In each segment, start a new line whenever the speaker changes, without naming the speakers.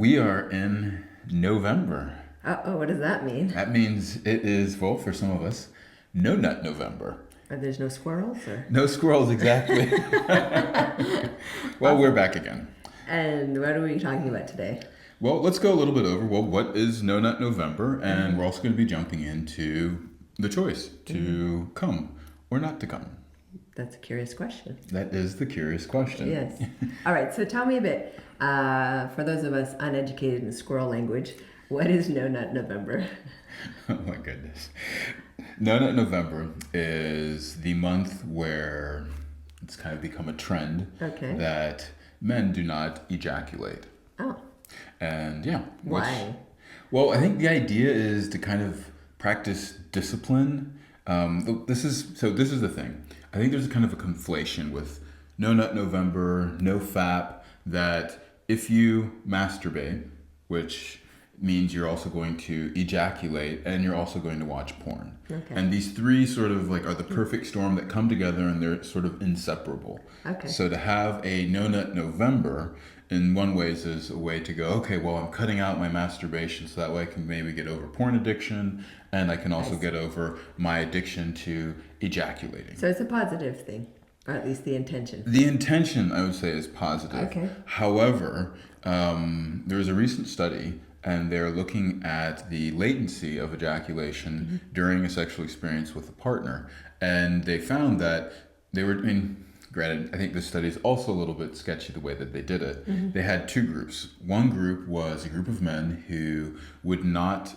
We are in November.
Oh, what does that mean?
That means it is, well, for some of us, No Nut November.
There's no squirrels, or?
No squirrels, exactly. Well, we're back again.
And what are we talking about today?
Well, let's go a little bit over, what is No Nut November? And we're also going to be jumping into the choice to come or not to come.
That's a curious question.
That is the curious question.
Yes. All right, so tell me a bit, for those of us uneducated in squirrel language, what is No Nut November?
Oh my goodness. No Nut November is the month where it's kind of become a trend that men do not ejaculate.
Oh.
And yeah.
Why?
Well, I think the idea is to kind of practice discipline. This is the thing. I think there's kind of a conflation with No Nut November, no FAP, that if you masturbate, which means you're also going to ejaculate and you're also going to watch porn.
Okay.
And these three sort of like are the perfect storm that come together, and they're sort of inseparable.
Okay.
So to have a No Nut November in one ways is a way to go, okay, well, I'm cutting out my masturbation so that way I can maybe get over porn addiction, and I can also get over my addiction to ejaculating.
So it's a positive thing, or at least the intention.
The intention, I would say, is positive.
Okay.
However, there was a recent study, and they're looking at the latency of ejaculation during a sexual experience with a partner. And they found that granted, I think this study is also a little bit sketchy the way that they did it. They had two groups. One group was a group of men who would not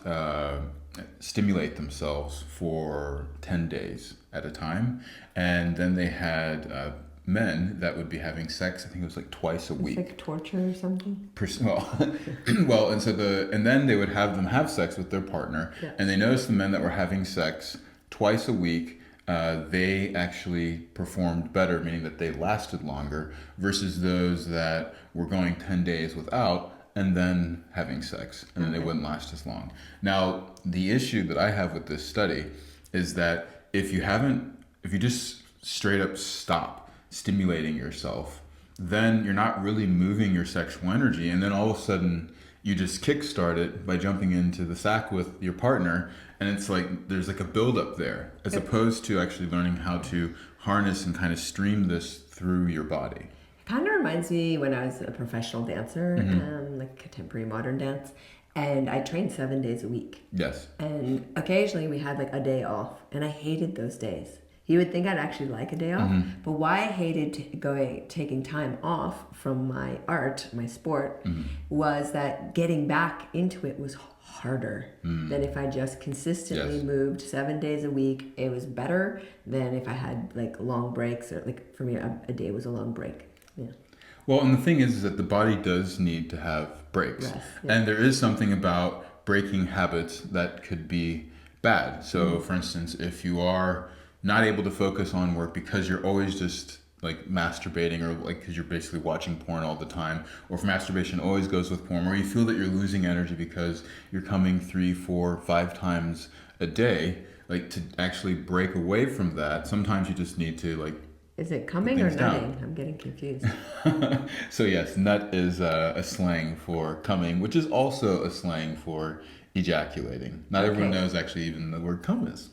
stimulate themselves for 10 days at a time. And then they had men that would be having sex, I think it was like twice a week.
It's like torture or something?
Well, and then they would have them have sex with their partner.
Yeah.
And they noticed the men that were having sex twice a week, they actually performed better, meaning that they lasted longer, versus those that were going 10 days without and then having sex, and then they wouldn't last as long. Now, the issue that I have with this study is that if you just straight up stop stimulating yourself, then you're not really moving your sexual energy, and then all of a sudden you just kickstart it by jumping into the sack with your partner, and it's like there's like a buildup there, as opposed to actually learning how to harness and kind of stream this through your body.
It kind of reminds me when I was a professional dancer, like contemporary modern dance, and I trained 7 days a week.
Yes.
And occasionally we had like a day off, and I hated those days. You would think I'd actually like a day off, but why I hated taking time off from my art, my sport, was that getting back into it was harder than if I just consistently moved 7 days a week. It was better than if I had like long breaks, or like for me, a day was a long break. Yeah.
Well, and the thing is that the body does need to have breaks.
Yes, yeah.
And there is something about breaking habits that could be bad. So, for instance, if you are not able to focus on work because you're always just like masturbating, or like because you're basically watching porn all the time, or if masturbation always goes with porn, or you feel that you're losing energy because you're coming 3, 4, 5 times a day, like to actually break away from that, sometimes you just need to like...
Is it coming or nutting? I'm getting confused.
So yes, nut is a slang for coming, which is also a slang for ejaculating. Not everyone knows actually even the word come is.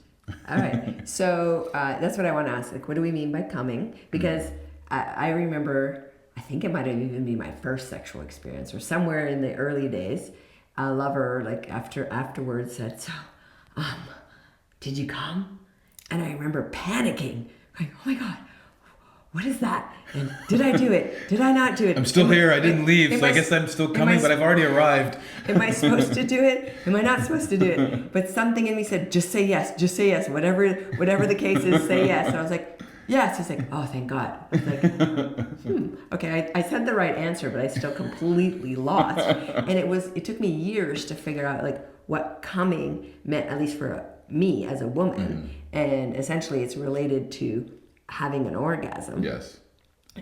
All right. So that's what I want to ask. Like, what do we mean by coming? Because I remember, I think it might have even been my first sexual experience, or somewhere in the early days, a lover, like afterwards said, so, did you come? And I remember panicking, like, oh my God, what is that? And did I do it? Did I not do it?
I'm still here. I didn't leave, so I guess I'm still coming, but I've already arrived.
Am I supposed to do it? Am I not supposed to do it? But something in me said, just say yes. Just say yes. Whatever the case is, say yes. And I was like, yes. He's like, oh, thank God. I was like, okay, I said the right answer, but I still completely lost. And it took me years to figure out like what coming meant, at least for me as a woman. And essentially it's related to having an orgasm.
Yes.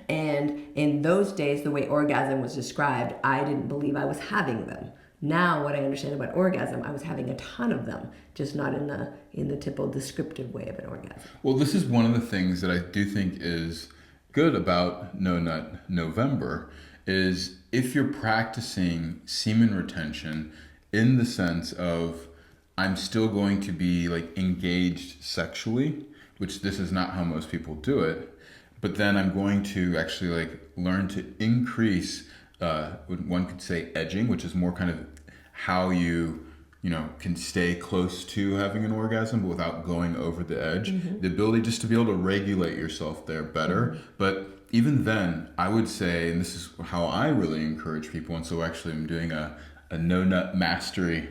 And in those days, the way orgasm was described, I didn't believe I was having them. Now, what I understand about orgasm, I was having a ton of them, just not in the typical descriptive way of an orgasm.
Well, this is one of the things that I do think is good about No Nut November, is if you're practicing semen retention in the sense of I'm still going to be like engaged sexually, which this is not how most people do it, but then I'm going to actually like learn to increase, one could say edging, which is more kind of how you know, can stay close to having an orgasm but without going over the edge. The ability just to be able to regulate yourself there better. But even then, I would say, and this is how I really encourage people, and so actually I'm doing a no nut mastery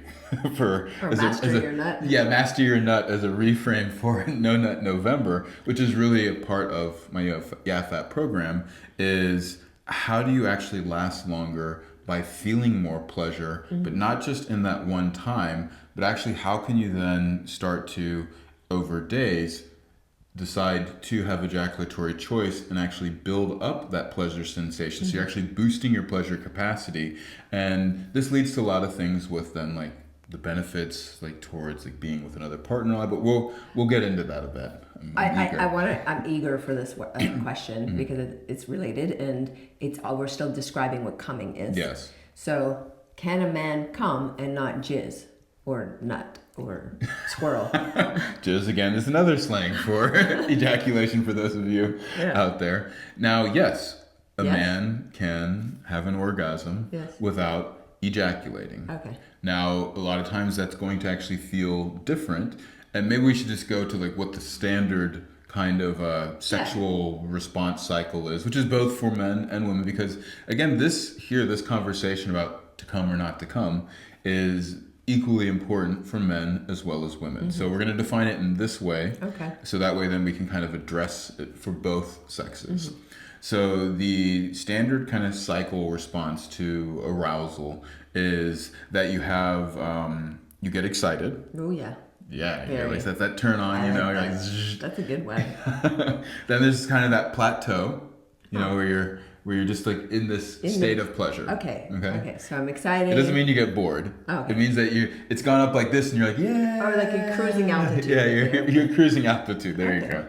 for
master your nut.
Yeah, master your nut as a reframe for No Nut November, which is really a part of my YAFAT program, is how do you actually last longer by feeling more pleasure, but not just in that one time, but actually how can you then start to, over days, decide to have ejaculatory choice and actually build up that pleasure sensation. So you're actually boosting your pleasure capacity. And this leads to a lot of things with then like the benefits like towards like being with another partner, but we'll get into that a bit.
I'm eager for this question because it's related and we're still describing what coming is.
Yes.
So can a man come and not jizz or nut or squirrel?
Jizz again is another slang for ejaculation for those of you out there. Now, yes, a man can have an orgasm without ejaculating.
Okay.
Now, a lot of times that's going to actually feel different. And maybe we should just go to like what the standard kind of sexual response cycle is, which is both for men and women. Because again, this conversation about to come or not to come is equally important for men as well as women. So we're going to define it in this way.
Okay.
So that way then we can kind of address it for both sexes. So the standard kind of cycle response to arousal is that you have, you get excited.
Oh yeah.
Yeah, you like that turn on, you know, you're like, zzz.
That's a good one.
Then there's kind of that plateau, you know, where you're just like in this state of pleasure.
Okay. So I'm excited.
It doesn't mean you get bored.
Oh, okay.
It means that it's gone up like this and you're like, yeah.
Or like you're cruising altitude.
Yeah, you're cruising altitude. There you go.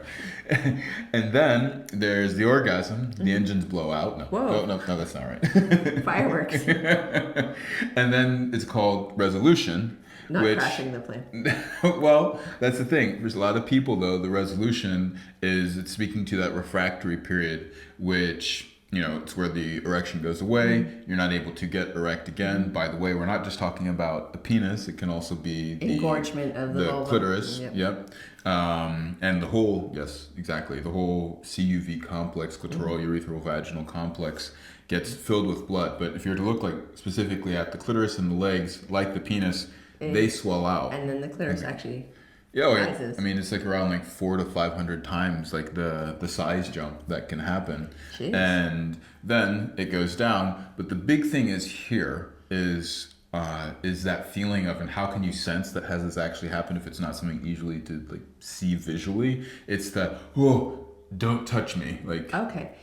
And then there's the orgasm. The engines blow out. No,
Whoa.
no, that's not right.
Fireworks.
And then it's called resolution.
Not crashing the plane.
Well, that's the thing. There's a lot of people, though, the resolution it's speaking to that refractory period, which, you know, it's where the erection goes away. You're not able to get erect again. By the way, we're not just talking about a penis. It can also be the
engorgement of the vulva.
Clitoris. Yep. And the whole, the whole CUV complex, clitoral urethral vaginal complex, gets filled with blood. But if you were to look like specifically at the clitoris and the legs, like the penis, they swell out.
And then the clitoris actually
rises. I mean, it's like around like 400 to 500 times like the size jump that can happen.
Jeez.
And then it goes down. But the big thing is that feeling of, and how can you sense that has this actually happened if it's not something easily to like see visually? It's that, whoa, don't touch me. Like,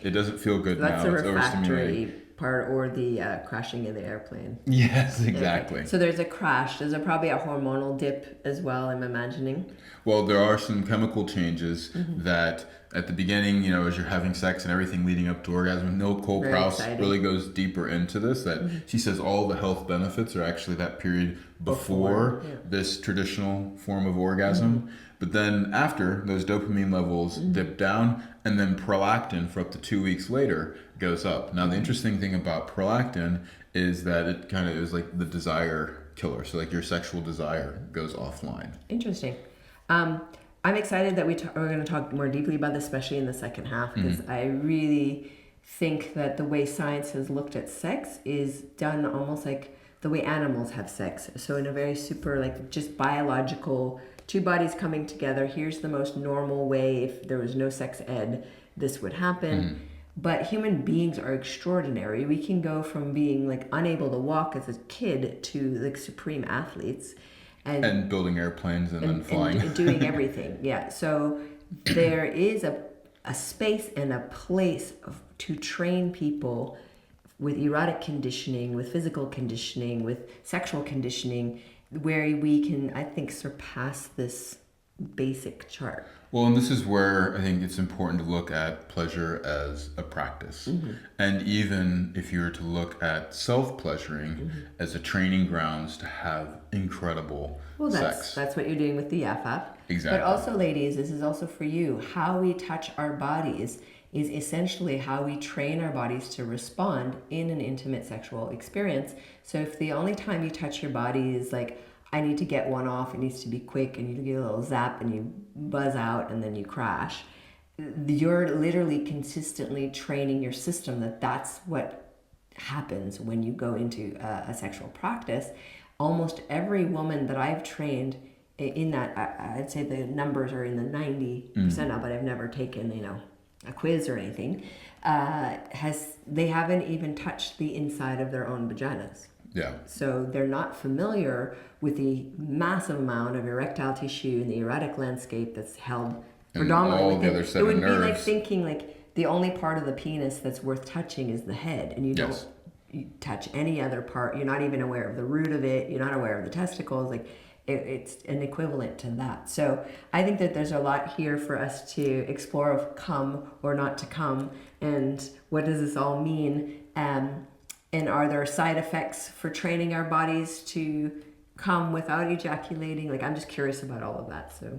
it doesn't feel good now.
That's the
It's
refractory part, or the crashing in the airplane.
Yes, exactly.
Okay. So there's a crash. There's probably a hormonal dip as well, I'm imagining.
Well, there are some chemical changes that at the beginning, you know, as you're having sex and everything leading up to orgasm, Nicole Krauss really goes deeper into this, that she says all the health benefits are actually that period before this traditional form of orgasm. But then after, those dopamine levels dip down, and then prolactin for up to 2 weeks later goes up. Now, the interesting thing about prolactin is that it kind of is like the desire killer. So like your sexual desire goes offline.
Interesting. I'm excited that we're going to talk more deeply about this, especially in the second half, because I really think that the way science has looked at sex is done almost like the way animals have sex. So in a very super, like just biological, two bodies coming together. Here's the most normal way. If there was no sex ed, this would happen. But human beings are extraordinary. We can go from being like unable to walk as a kid to like supreme athletes.
And building airplanes and then flying.
And doing everything. Yeah. So there is a space and a place to train people with erotic conditioning, with physical conditioning, with sexual conditioning, where we can, I think, surpass this basic chart.
Well, and this is where I think it's important to look at pleasure as a practice. And even if you were to look at self-pleasuring as a training grounds to have incredible
Well,
sex.
that's what you're doing with the FF.
Exactly.
But also, ladies, this is also for you. How we touch our bodies is essentially how we train our bodies to respond in an intimate sexual experience. So if the only time you touch your body is like, I need to get one off, it needs to be quick, and you get a little zap and you buzz out and then you crash, you're literally consistently training your system that that's what happens when you go into a sexual practice. Almost every woman that I've trained in that, I'd say the numbers are in the 90% now, but I've never taken, a quiz or anything, they haven't even touched the inside of their own vaginas.
Yeah.
So they're not familiar with the massive amount of erectile tissue in the erotic landscape that's held predominantly
all the other set
it would
of
be like
nerves.
thinking like the only part of the penis that's worth touching is the head, and you
Yes.
don't you touch any other part. You're not even aware of the root of it. You're not aware of the testicles. Like it's an equivalent to that. So I think that there's a lot here for us to explore of come or not to come, and what does this all mean? And are there side effects for training our bodies to come without ejaculating? Like, I'm just curious about all of that. So,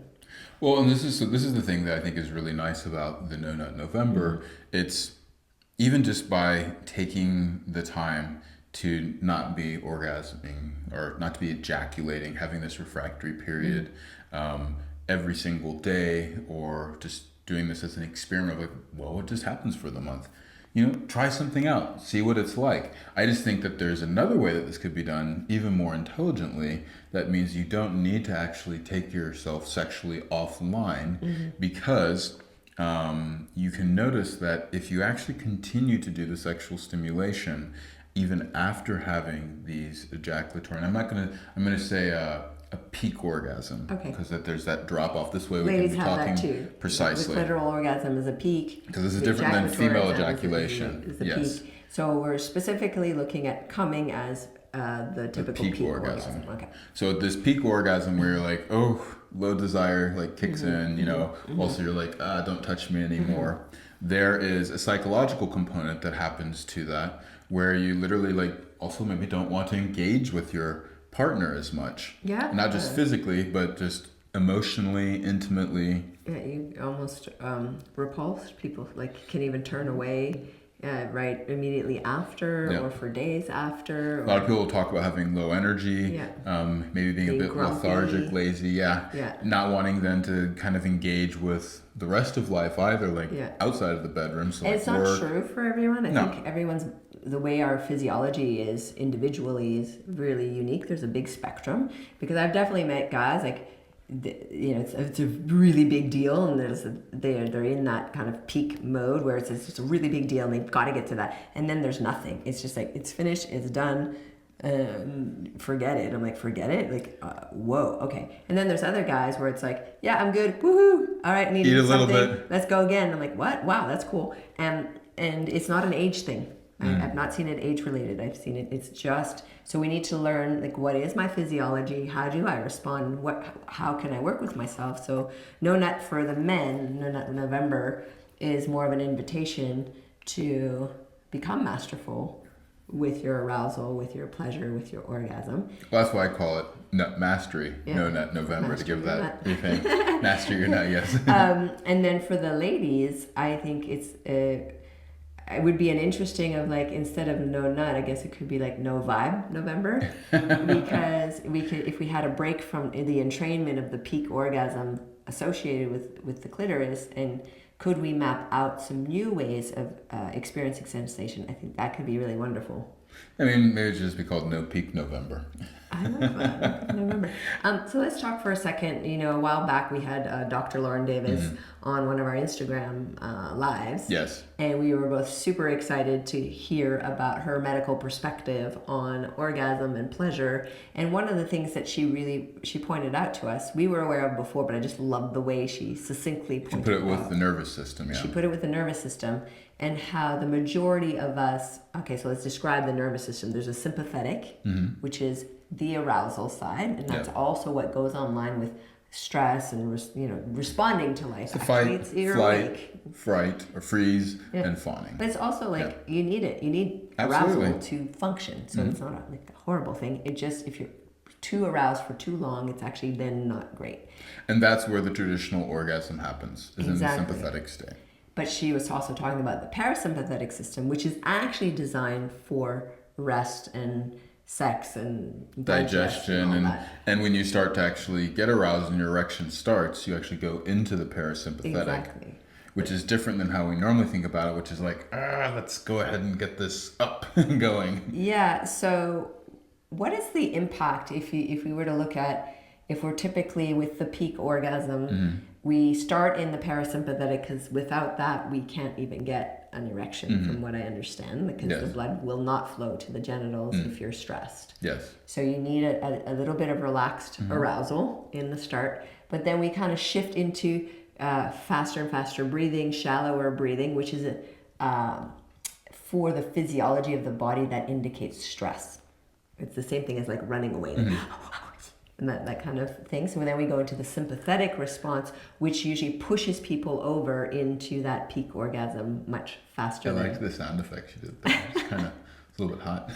Well, and this is the thing that I think is really nice about the No Nut November. It's even just by taking the time to not be orgasming or not to be ejaculating, having this refractory period every single day, or just doing this as an experiment of like, well, what just happens for the month? Try something out, see what it's like. I just think that there's another way that this could be done even more intelligently. That means you don't need to actually take yourself sexually offline, because you can notice that if you actually continue to do the sexual stimulation, even after having these ejaculatory, and I'm gonna say a peak orgasm,
Okay.
because that there's that drop off. This way we
ladies
can be
have
talking
that too.
precisely.
The clitoral orgasm is a peak.
Because this is
The
different than
ejaculatory
female
orgasm
ejaculation.
is the
Yes.
peak. So we're specifically looking at coming as the typical
peak
peak
orgasm.
Okay.
So this peak orgasm where you're like, oh, low desire like kicks in, also you're like, don't touch me anymore. There is a psychological component that happens to that, where you literally like also maybe don't want to engage with your partner as much.
Yeah.
Not just physically, but just emotionally, intimately.
Yeah, you almost repulsed. People like can even turn away right immediately after,
Yeah.
or for days after.
A lot of people talk about having low energy,
Yeah.
maybe being a
Being
bit
grumpy.
lethargic, lazy,
Yeah.
not wanting then to kind of engage with the rest of life either, like
Yeah.
outside of the bedroom. So
And
like
it's not
work.
true for everyone. I
No.
think everyone's, the way our physiology is individually is really unique. There's a big spectrum, because I've definitely met guys like, it's a really big deal, and they're in that kind of peak mode where it's just a really big deal and they've got to get to that, and then there's nothing. It's just like, it's finished, it's done, forget it. I'm like, forget it? Like, whoa, okay. And then there's other guys where it's like, yeah, I'm good, woohoo, all right, I need to
Eat
do
a little
something,
bit.
let's go again. I'm like, what? Wow, that's cool. And it's not an age thing. I've not seen it age related. I've seen it. It's just, so we need to learn, like, what is my physiology? How do I respond? How can I work with myself? So No Nut for the men, No Nut November, is more of an invitation to become masterful with your arousal, with your pleasure, with your orgasm.
Well, that's why I call it Nut Mastery,
Yeah.
No Nut November,
Master
to give
your
that
nut.
thing. Master your nut, yes.
And then for the ladies, I think it would be an interesting of like, instead of no nut, I guess it could be like no vibe November, because if we had a break from the entrainment of the peak orgasm associated with the clitoris, and could we map out some new ways of experiencing sensation? I think that could be really wonderful.
I mean, maybe it should just be called No Peak November.
I love that. I remember. So let's talk for a second. A while back we had Dr. Lauren Davis on one of our Instagram lives.
Yes.
And we were both super excited to hear about her medical perspective on orgasm and pleasure. And one of the things that she pointed out to us, we were aware of before, but I just loved the way she succinctly pointed
Put it
out.
with the nervous system, yeah.
She put it with the nervous system, and how the majority of us, okay, so let's describe the nervous system. There's a sympathetic, which is the arousal side, and that's
Yeah.
also what goes online with stress and responding to life.
So
Actually,
fight,
it's you're
flight,
awake.
fright, or freeze,
Yeah.
and fawning.
But it's also like you need it. You need
Absolutely.
arousal to function. So it's not like a horrible thing. It just, if you're too aroused for too long, it's actually then not great.
And that's where the traditional orgasm happens, is in the sympathetic state.
But she was also talking about the parasympathetic system, which is actually designed for rest and sex and
Digestion,
and all that.
and when you start to actually get aroused and your erection starts, you actually go into the parasympathetic.
Exactly.
Which is different than how we normally think about it, which is like, let's go ahead and get this up and going.
Yeah. So, what is the impact if we were to look at, if we're typically with the peak orgasm, we start in the parasympathetic, because without that we can't even get an erection, from what I understand, because the blood will not flow to the genitals if you're stressed.
Yes.
So you need a little bit of relaxed arousal in the start, but then we kind of shift into faster and faster breathing, shallower breathing, which is for the physiology of the body that indicates stress. It's the same thing as like running away, and that kind of thing. So then we go into the sympathetic response, which usually pushes people over into that peak orgasm much faster.
I liked the sound effects you did there. It's kind of a little bit hot.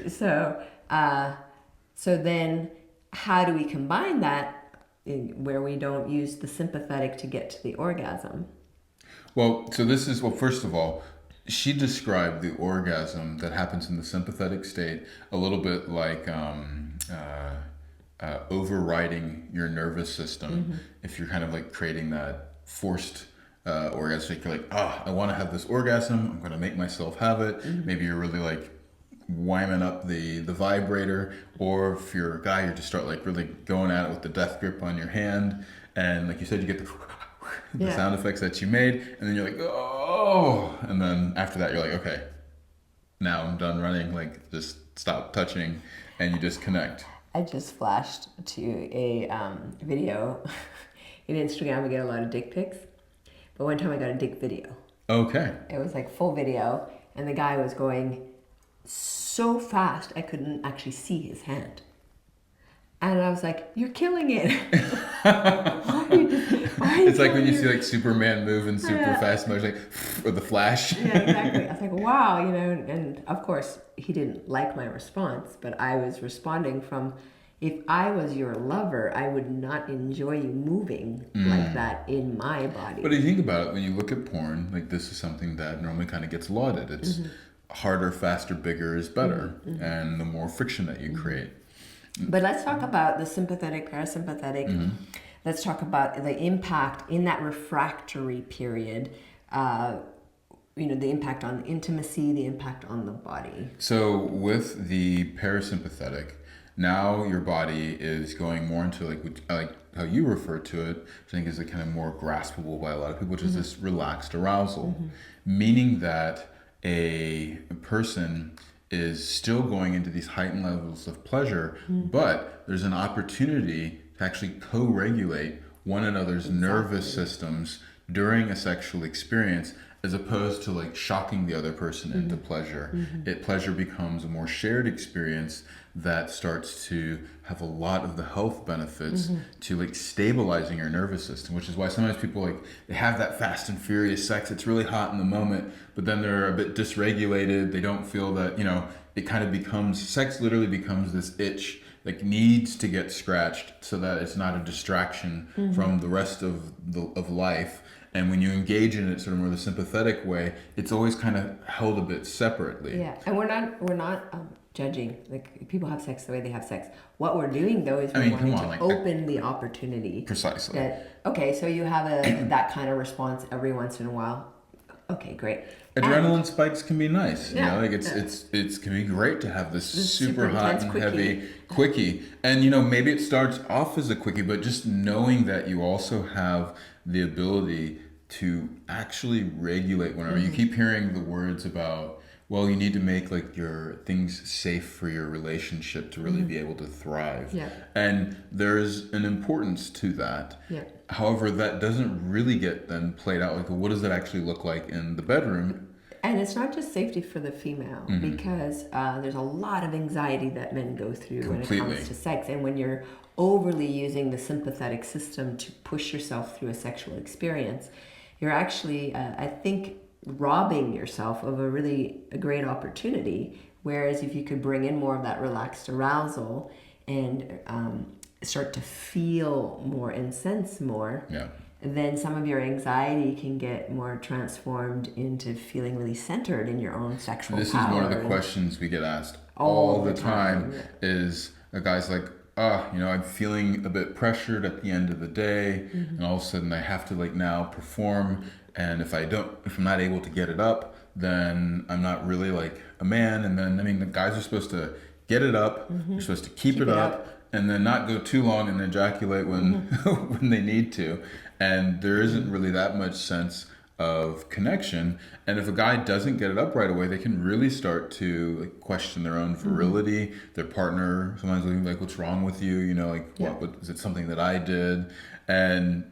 So then how do we combine that where we don't use the sympathetic to get to the orgasm?
Well, first of all, she described the orgasm that happens in the sympathetic state a little bit like overriding your nervous system. If you're kind of like creating that forced orgasm, you're like, I want to have this orgasm, I'm going to make myself have it. Maybe you're really like whiming up the vibrator, or if you're a guy, you just start like really going at it with the death grip on your hand, and like you said, you get the sound effects that you made, and then you're like, and then after that you're like, okay, now I'm done running, like just stop touching, and you just connect.
I just flashed to a video. In Instagram we get a lot of dick pics, but one time I got a dick video.
Okay.
It was like full video, and the guy was going so fast I couldn't actually see his hand. And I was like, you're killing it.
It's like when you see like Superman moving super fast motion, like, or the Flash.
Yeah, exactly. I was like, wow, and of course he didn't like my response, but I was responding from, if I was your lover, I would not enjoy you moving like that in my body.
But if you think about it, when you look at porn, like this is something that normally kind of gets lauded. It's harder, faster, bigger is better, and the more friction that you create.
But let's talk about the sympathetic, parasympathetic. Let's talk about the impact in that refractory period. The impact on intimacy, the impact on the body.
So with the parasympathetic, now your body is going more into like how you refer to it, which I think is kind of more graspable by a lot of people, which is this relaxed arousal, meaning that a person is still going into these heightened levels of pleasure, but there's an opportunity to actually co-regulate one another's nervous systems during a sexual experience, as opposed to like shocking the other person into pleasure. Pleasure becomes a more shared experience that starts to have a lot of the health benefits to like stabilizing your nervous system, which is why sometimes people like, they have that fast and furious sex, it's really hot in the moment, but then they're a bit dysregulated, they don't feel that, it kind of becomes, sex literally becomes this itch like needs to get scratched so that it's not a distraction from the rest of life. And when you engage in it sort of more the sympathetic way, it's always kind of held a bit separately.
Yeah, and we're not judging. Like, people have sex the way they have sex. What we're doing though is we're wanting to open the opportunity.
Precisely.
So you have that kind of response every once in a while. Okay, great.
Adrenaline spikes can be nice. It can be great to have this super hot and heavy quickie. And maybe it starts off as a quickie, but just knowing that you also have the ability to actually regulate whenever you keep hearing the words about, well, you need to make like your things safe for your relationship to really be able to thrive.
Yeah.
And there's an importance to that.
Yeah.
However, that doesn't really get then played out. Like, what does it actually look like in the bedroom?
And it's not just safety for the female, because there's a lot of anxiety that men go through when it comes to sex. And when you're overly using the sympathetic system to push yourself through a sexual experience, you're actually, I think, robbing yourself of a great opportunity. Whereas if you could bring in more of that relaxed arousal and start to feel more and sense more,
Yeah.
then some of your anxiety can get more transformed into feeling really centered in your own sexual
This
power.
is one of the questions we get asked
all
all the time.
yeah.
Is a guy's like, I'm feeling a bit pressured at the end of the day, and all of a sudden I have to like now perform, and if I'm not able to get it up, then I'm not really like a man. And then the guys are supposed to get it up, they're supposed to keep it up, and then not go too long and ejaculate when when they need to. And there isn't really that much sense of connection. And if a guy doesn't get it up right away, they can really start to like question their own virility, their partner. Sometimes they'll be like, "What's wrong with you?" What is it something that I did? And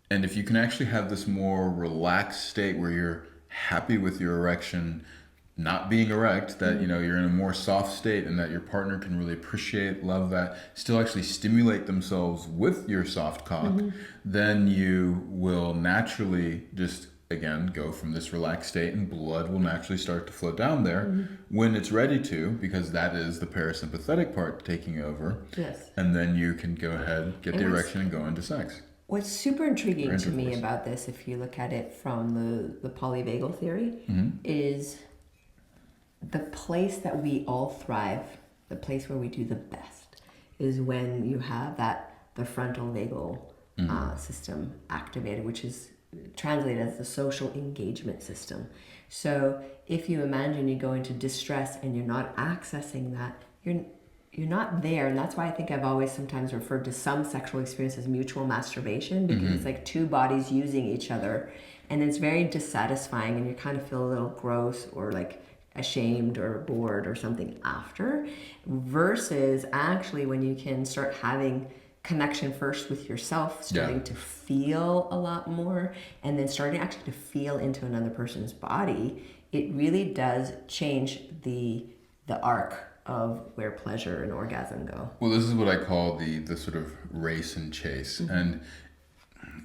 if you can actually have this more relaxed state where you're happy with your erection not being erect, that you're in a more soft state, and that your partner can really appreciate, love that, still actually stimulate themselves with your soft cock, then you will naturally just again go from this relaxed state, and blood will naturally start to flow down there when it's ready to, because that is the parasympathetic part taking over.
Yes.
And then you can go ahead, get the erection, and go into sex.
What's super intriguing to me about this, if you look at it from the polyvagal theory, is the place that we all thrive, the place where we do the best, is when you have the frontal vagal system activated, which is translated as the social engagement system. So if you imagine you go into distress and you're not accessing that, you're not there. And that's why I think I've always sometimes referred to some sexual experience as mutual masturbation, because it's like two bodies using each other, and it's very dissatisfying, and you kind of feel a little gross or like ashamed or bored or something after, versus actually when you can start having connection first with yourself, starting to feel a lot more, and then starting actually to feel into another person's body, it really does change the arc of where pleasure and orgasm go.
Well, this is what I call the sort of race and chase. And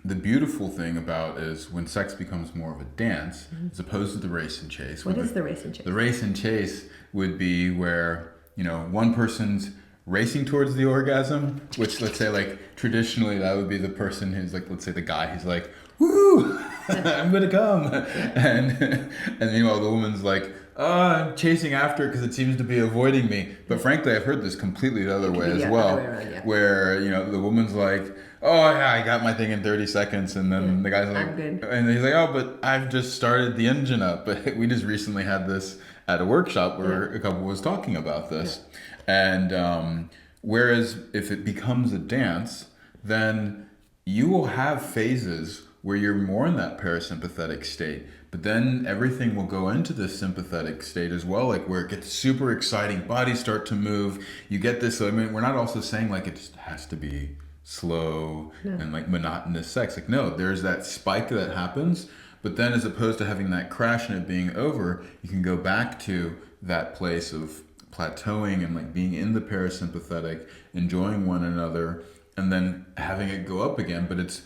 the beautiful thing about is when sex becomes more of a dance as opposed to the race and chase.
What is the race and chase?
The race and chase would be where, one person's racing towards the orgasm, which let's say like traditionally that would be the person who's like, let's say the guy, he's like, woo, I'm gonna come. And meanwhile the woman's like, I'm chasing after it because it seems to be avoiding me. But frankly, I've heard this completely the other way as well, where the woman's like, oh yeah, I got my thing in 30 seconds, and then the guy's like,
I'm good.
And he's like, oh, but I've just started the engine up. But we just recently had this at a workshop where a couple was talking about this. And whereas if it becomes a dance, then you will have phases where you're more in that parasympathetic state, but then everything will go into the sympathetic state as well, like where it gets super exciting, bodies start to move, you get this, we're not also saying like it just has to be slow and like monotonous sex. Like no, there's that spike that happens, but then as opposed to having that crash and it being over, you can go back to that place of plateauing and like being in the parasympathetic, enjoying one another, and then having it go up again. But it's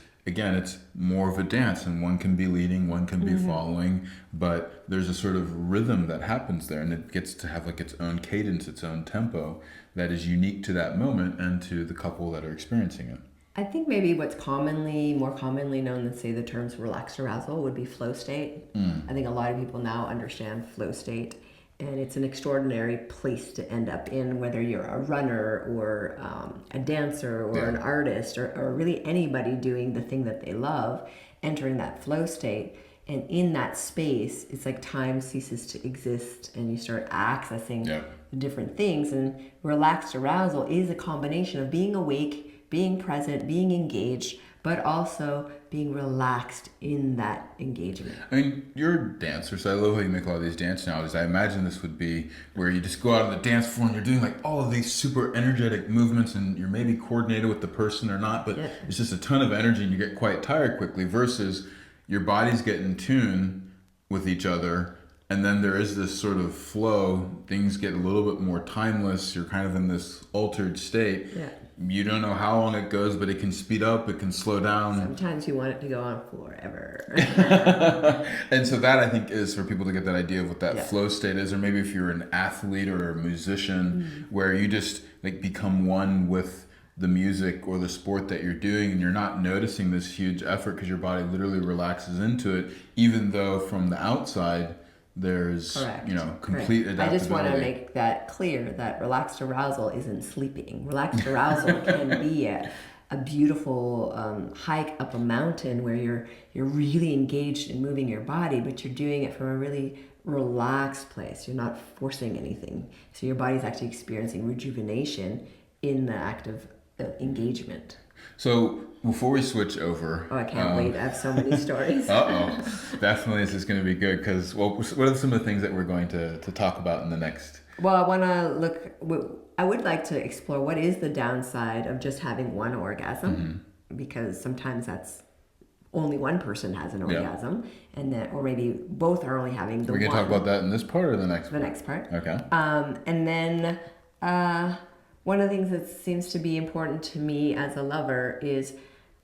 more of a dance, and one can be leading, one can be following, but there's a sort of rhythm that happens there, and it gets to have like its own cadence, its own tempo that is unique to that moment and to the couple that are experiencing it.
I think maybe what's more commonly known than say the terms relaxed arousal would be flow state. I think a lot of people now understand flow state, and it's an extraordinary place to end up in, whether you're a runner or a dancer or an artist or really anybody doing the thing that they love, entering that flow state. And in that space, it's like time ceases to exist and you start accessing different things. And relaxed arousal is a combination of being awake, being present, being engaged, but also being relaxed in that engagement.
I mean, you're a dancer, so I love how you make a lot of these dance analogies. I imagine this would be where you just go out on the dance floor and you're doing like all of these super energetic movements, and you're maybe coordinated with the person or not, but it's just a ton of energy and you get quite tired quickly, versus your bodies get in tune with each other And then there is this sort of flow. Things get a little bit more timeless. You're kind of in this altered state.
Yeah.
You don't know how long it goes, but it can speed up, it can slow down.
Sometimes you want it to go on forever.
And so that, I think, is for people to get that idea of what that
Yeah.
flow state is, or maybe if you're an athlete or a musician, where you just like become one with the music or the sport that you're doing, and you're not noticing this huge effort because your body literally relaxes into it, even though from the outside there's
Correct.
complete
Correct.
adaptability.
I just want to make that clear that relaxed arousal isn't sleeping. Relaxed arousal can be a beautiful hike up a mountain where you're really engaged in moving your body, but you're doing it from a really relaxed place. You're not forcing anything. So your body's actually experiencing rejuvenation in the act of engagement.
So before we switch over,
Oh, I can't wait. I have so many stories.
definitely this is going to be good because, well, what are some of the things that we're going to talk about in the next?
Well, I want to I would like to explore what is the downside of just having one orgasm, because sometimes that's only one person has an orgasm, and then, or maybe both are only having the one.
We're going to talk about that in this part or the next part?
The next part.
Okay.
And then one of the things that seems to be important to me as a lover is,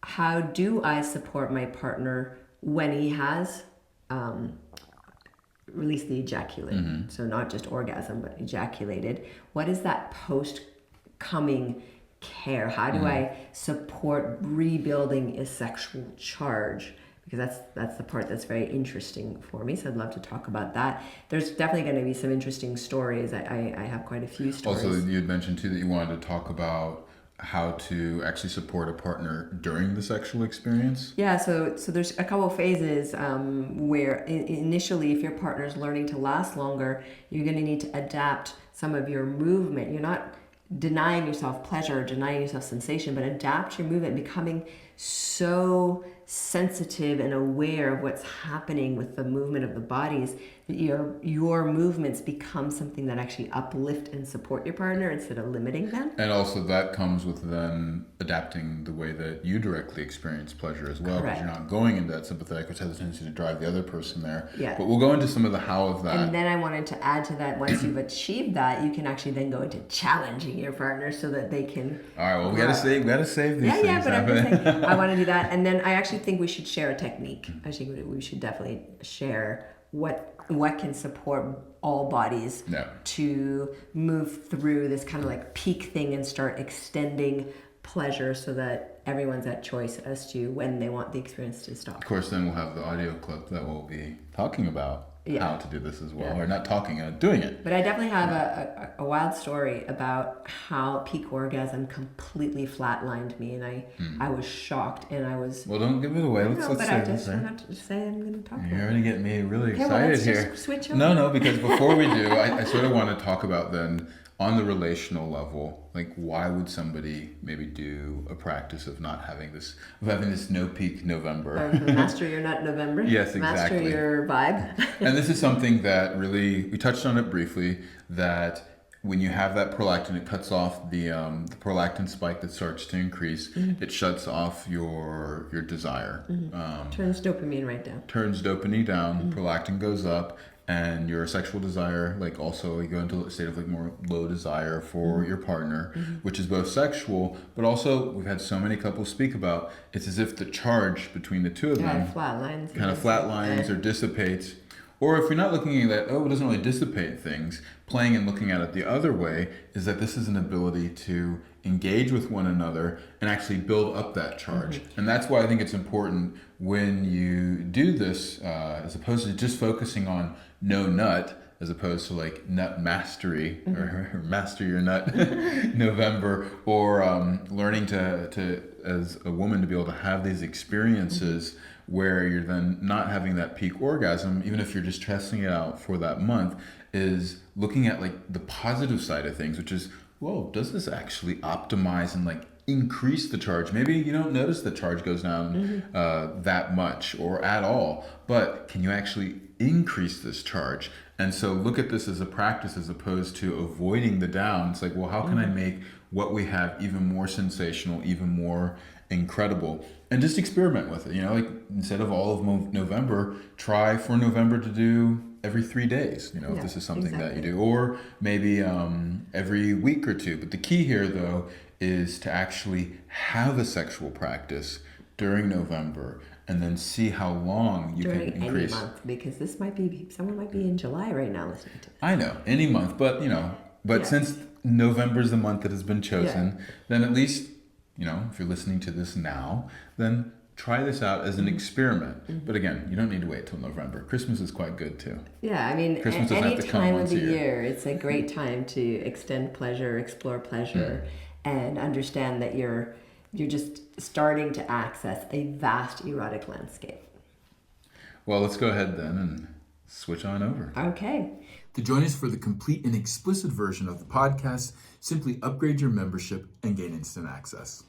how do I support my partner when he has released the ejaculate? So not just orgasm, but ejaculated. What is that post-coming care? How do I support rebuilding a sexual charge? Because that's the part that's very interesting for me. So I'd love to talk about that. There's definitely going to be some interesting stories. I have quite a few stories.
Also, you had mentioned too that you wanted to talk about how to actually support a partner during the sexual experience.
Yeah, so there's a couple of phases where initially, if your partner's learning to last longer, you're going to need to adapt some of your movement. You're not denying yourself pleasure or denying yourself sensation, but adapt your movement, becoming so sensitive and aware of what's happening with the movement of the bodies that your movements become something that actually uplift and support your partner instead of limiting them.
And also that comes with then adapting the way that you directly experience pleasure as well, because you're not going into that sympathetic, which has a tendency to drive the other person there.
Yeah.
But we'll go into some of the how of that.
And then I wanted to add to that, once you've achieved that, you can actually then go into challenging your partner so that they can.
All right. Well, we gotta save these things.
Yeah, but I'm just saying, I want to do that, and then I actually think we should share a technique. I think we should definitely share what can support all bodies to move through this kind of like peak thing and start extending pleasure so that everyone's at choice as to when they want the experience to stop.
Of course, then we'll have the audio clip that we'll be talking about how to do this as well, or not talking, doing it.
But I definitely have a wild story about how peak orgasm completely flatlined me, and I was shocked, and I was.
Well, don't give it away. Let's say this.
I'm not to say I'm going to talk about it.
You're already getting me really excited
well, let's
here.
Just switch over.
No, because before we do, I sort of want to talk about then on the relational level, like why would somebody maybe do a practice of having this no peak November?
Master your nut November.
Yes, exactly.
Master your vibe.
And this is something that really, we touched on it briefly, that when you have that prolactin, it cuts off the prolactin spike that starts to increase. It shuts off your desire.
Turns dopamine right down.
Turns dopamine down, prolactin goes up, and your sexual desire, like also you go into a state of like more low desire for your partner, which is both sexual, but also we've had so many couples speak about, it's as if the charge between the two of them flatlines or dissipates. Or if you're not looking at that, it doesn't really dissipate things, playing and looking at it the other way is that this is an ability to engage with one another and actually build up that charge. And that's why I think it's important when you do this, as opposed to just focusing on no nut, as opposed to like nut mastery or master your nut November, or learning to as a woman to be able to have these experiences where you're then not having that peak orgasm, even if you're just testing it out for that month, is looking at like the positive side of things, which is, whoa, does this actually optimize and like increase the charge? Maybe you don't notice the charge goes down that much or at all, but can you actually increase this charge? And so look at this as a practice as opposed to avoiding the down. It's like, well, how can I make what we have even more sensational, even more incredible? And just experiment with it, like instead of all of November, try for November to do every 3 days, if
Yeah,
this is something that you
exactly.
do, or maybe every week or two. But the key here, though, is to actually have a sexual practice during November and then see how long you
During
can
any
increase.
month, because someone might be in July right now listening to this.
I know, any month, but
Yeah.
since November's the month that has been chosen, then at least, if you're listening to this now, then try this out as an experiment. But again, you don't need to wait till November. Christmas is quite good too.
Yeah, I mean,
Christmas doesn't
any
have to come
time of
once
the
a year.
year, it's a great time to extend pleasure, explore pleasure, and understand that you're just starting to access a vast erotic landscape.
Well, let's go ahead then and switch on over.
Okay.
To join us for the complete and explicit version of the podcast, simply upgrade your membership and gain instant access.